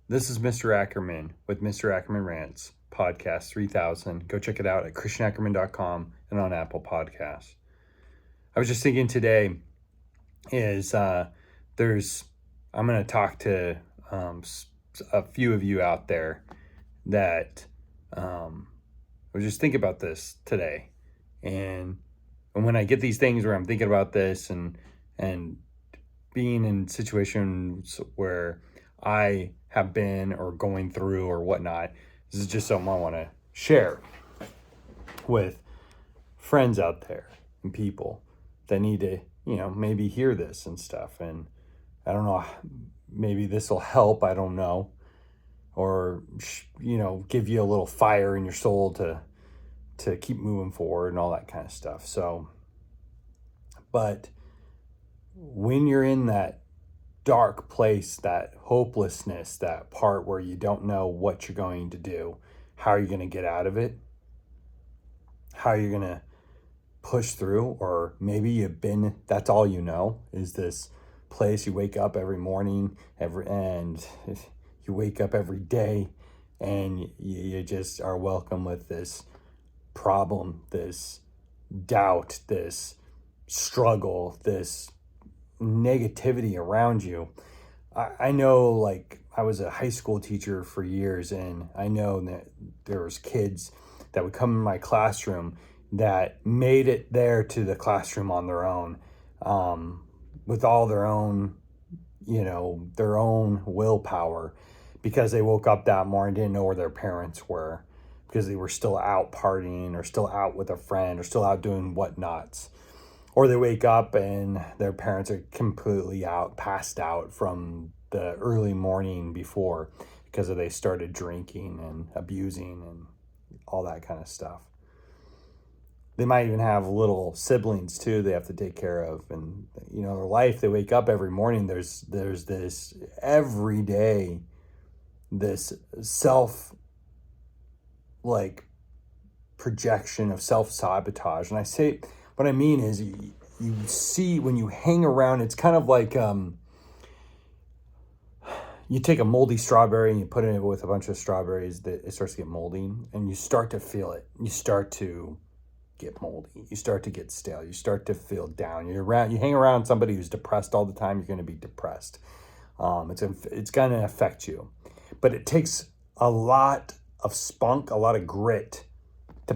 This is Mr. Ackerman with Mr. Ackerman Rants, podcast 3000. Go check it out at christianackerman.com and on Apple Podcasts. I was just thinking today is I'm going to talk to a few of you out there that I was just thinking about this today. And when I get these things where I'm thinking about this and being in situations where I have been or going through or whatnot, this is just something I want to share with friends out there and people that need to, maybe hear this and stuff. And I don't know, maybe this will help. I don't know. Or, give you a little fire in your soul to keep moving forward and all that kind of stuff. So, but when you're in that dark place, that hopelessness, that part where you don't know what you're going to do, how are you going to get out of it, how are you going to push through, or maybe that's all you know is this place. You wake up every morning, and you wake up every day, and you just are welcome with this problem, this doubt, this struggle, this negativity around you. I know, like, I was a high school teacher for years, and I know that there was kids that would come in my classroom that made it there to the classroom on their own, with all their own, their own willpower, because they woke up that morning, didn't know where their parents were, because they were still out partying or still out with a friend or still out doing whatnots. Or they wake up and their parents are completely passed out from the early morning before because they started drinking and abusing and all that kind of stuff. They might even have little siblings too they have to take care of. And, their life, they wake up every morning. There's this every day, this projection of self-sabotage. And what I mean is you see when you hang around, it's kind of like you take a moldy strawberry and you put it with a bunch of strawberries, that it starts to get moldy, and you start to feel it. You start to get moldy. You start to get stale. You start to feel down. You hang around somebody who's depressed all the time, you're going to be depressed. It's going to affect you. But it takes a lot of spunk, a lot of grit to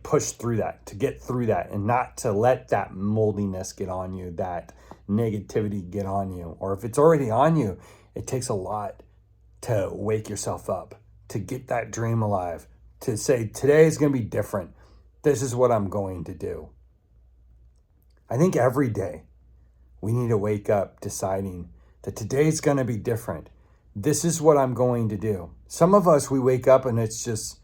push through that, to get through that, and not to let that moldiness get on you, that negativity get on you. Or if it's already on you, it takes a lot to wake yourself up, to get that dream alive, to say, today is going to be different. This is what I'm going to do. I think every day we need to wake up deciding that today's going to be different. This is what I'm going to do. Some of us, we wake up and it's just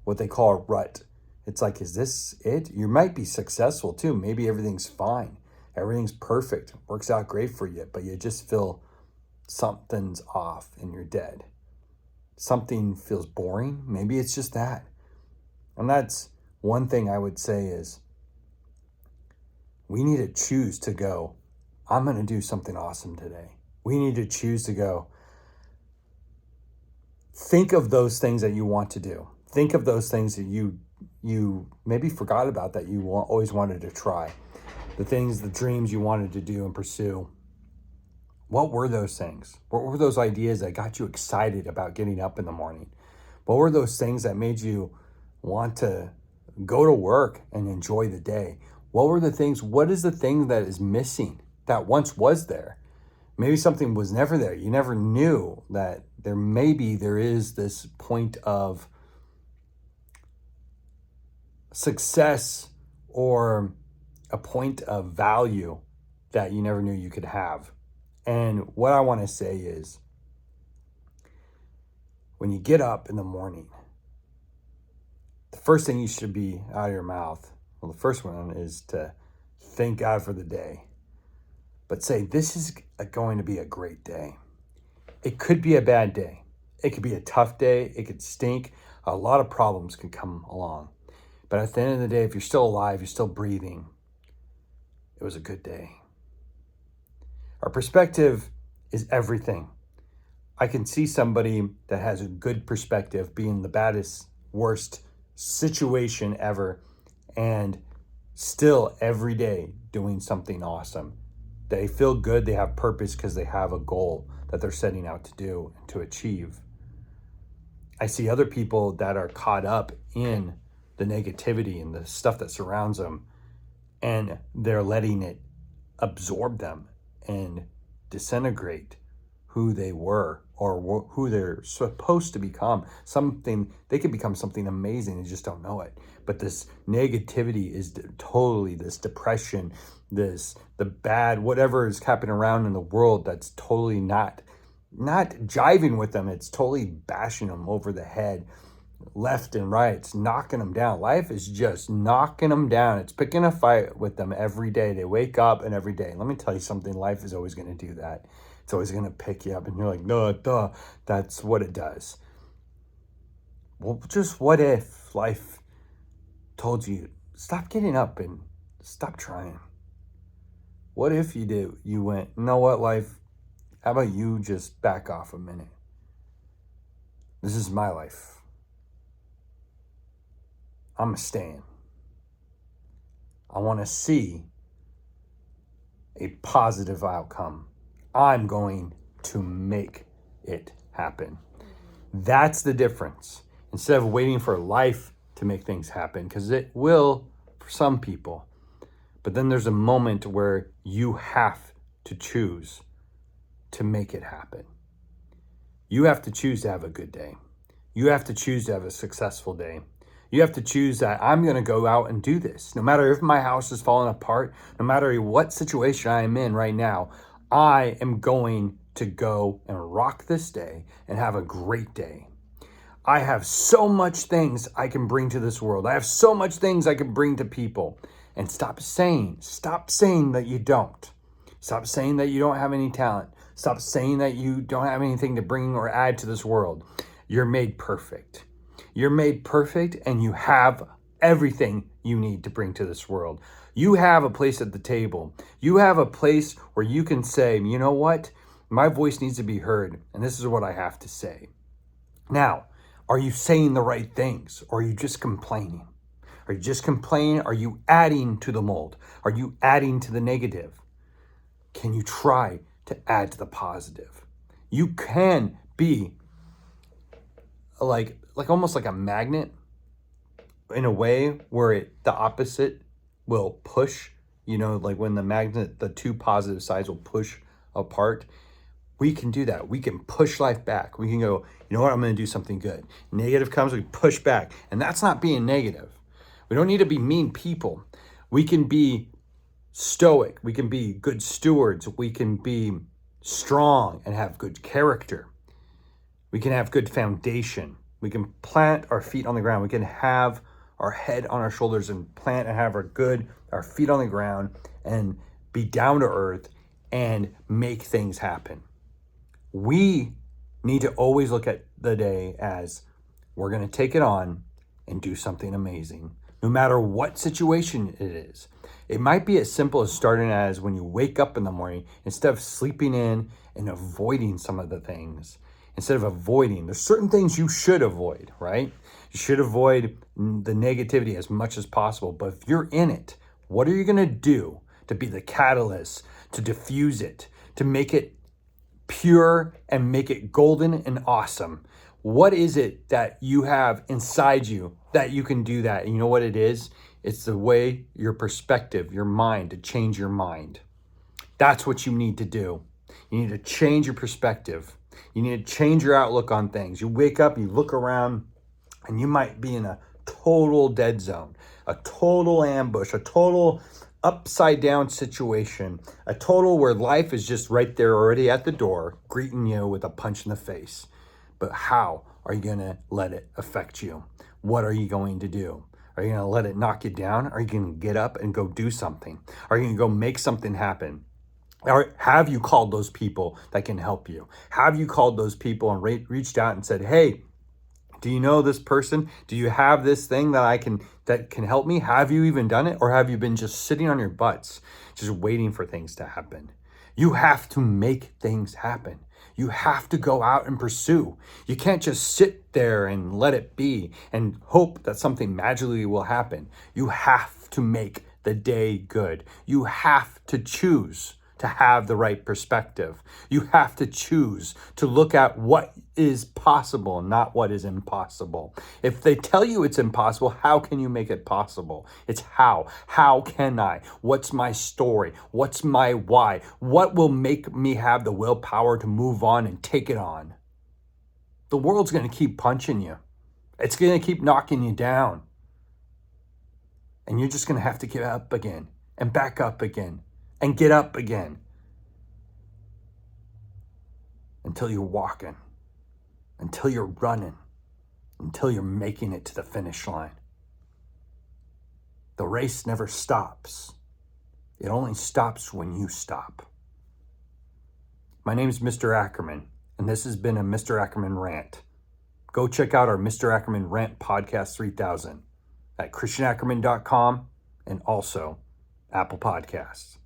what they call a rut. It's like, is this it? You might be successful too. Maybe everything's fine. Everything's perfect. Works out great for you, but you just feel something's off and you're dead. Something feels boring. Maybe it's just that. And that's one thing I would say is we need to choose to go, I'm going to do something awesome today. We need to choose to go. Think of those things that you want to do. Think of those things that you maybe forgot about, that you always wanted to try. The dreams you wanted to do and pursue. What were those things? What were those ideas that got you excited about getting up in the morning? What were those things that made you want to go to work and enjoy the day? What is the thing that is missing that once was there? Maybe something was never there. You never knew that there is this point of success or a point of value that you never knew you could have. And what I want to say is, when you get up in the morning, the first thing you should be out of your mouth, well, the first one is to thank God for the day. But say, this is going to be a great day. It could be a bad day. It could be a tough day. It could stink. A lot of problems can come along. But at the end of the day, if you're still alive, you're still breathing, it was a good day. Our perspective is everything. I can see somebody that has a good perspective being the baddest, worst situation ever, and still every day doing something awesome. They feel good, they have purpose because they have a goal that they're setting out to do and to achieve. I see other people that are caught up in the negativity and the stuff that surrounds them, and they're letting it absorb them and disintegrate who they were or who they're supposed to become. Something they could become something amazing and just don't know it. But this negativity is totally this depression, the bad whatever is happening around in the world that's totally not jiving with them. It's totally bashing them over the head, left and right. It's knocking them down. Life is just knocking them down. It's picking a fight with them every day. They wake up and every day. Let me tell you something. Life is always going to do that. It's always going to pick you up and you're like, no, duh. That's what it does. Well, just what if life told you, stop getting up and stop trying? What if you went, you know what, life? How about you just back off a minute? This is my life. I'm staying. I want to see a positive outcome. I'm going to make it happen. That's the difference. Instead of waiting for life to make things happen, because it will for some people. But then there's a moment where you have to choose to make it happen. You have to choose to have a good day. You have to choose to have a successful day. You have to choose that I'm going to go out and do this. No matter if my house is falling apart, no matter what situation I am in right now, I am going to go and rock this day and have a great day. I have so much things I can bring to this world. I have so much things I can bring to people. And stop saying that you don't. Stop saying that you don't have any talent. Stop saying that you don't have anything to bring or add to this world. You're made perfect. You're made perfect and you have everything you need to bring to this world. You have a place at the table. You have a place where you can say, you know what? My voice needs to be heard, and this is what I have to say. Now, are you saying the right things, or are you just complaining? Are you just complaining? Are you adding to the mold? Are you adding to the negative? Can you try to add to the positive? You can be like almost like a magnet in a way where the opposite will push, like when the magnet, the two positive sides will push apart. We can do that. We can push life back. We can go, you know what, I'm going to do something good. Negative comes, we push back. And that's not being negative. We don't need to be mean people. We can be stoic. We can be good stewards. We can be strong and have good character. We can have good foundation. We can plant our feet on the ground. We can have our head on our shoulders and plant and have our feet on the ground and be down to earth and make things happen. We need to always look at the day as we're going to take it on and do something amazing, no matter what situation it is. It might be as simple as starting as when you wake up in the morning, instead of sleeping in and avoiding some of the things. Instead of avoiding, there's certain things you should avoid, right? You should avoid the negativity as much as possible. But if you're in it, what are you going to do to be the catalyst, to diffuse it, to make it pure and make it golden and awesome? What is it that you have inside you that you can do that? And you know what it is? It's the way, your perspective, your mind, to change your mind. That's what you need to do. You need to change your perspective. You need to change your outlook on things. You wake up, you look around, and you might be in a total dead zone, a total ambush, a total upside down situation, a total where life is just right there already at the door, greeting you with a punch in the face. But how are you going to let it affect you? What are you going to do? Are you going to let it knock you down? Are you going to get up and go do something? Are you going to go make something happen? Or have you called those people that can help you? Have you called those people and reached out and said, hey, do you know this person? Do you have this thing that can help me? Have you even done it? Or have you been just sitting on your butts, just waiting for things to happen? You have to make things happen. You have to go out and pursue. You can't just sit there and let it be and hope that something magically will happen. You have to make the day good. You have to choose to have the right perspective. You have to choose to look at what is possible, not what is impossible. If they tell you it's impossible, how can you make it possible? It's how. How can I? What's my story? What's my why? What will make me have the willpower to move on and take it on? The world's going to keep punching you. It's going to keep knocking you down. And you're just going to have to get up again and back up again and get up again until you're walking, until you're running, until you're making it to the finish line. The race never stops. It only stops when you stop. My name is Mr. Ackerman, and this has been a Mr. Ackerman Rant. Go check out our Mr. Ackerman Rant Podcast 3000 at christianackerman.com and also Apple Podcasts.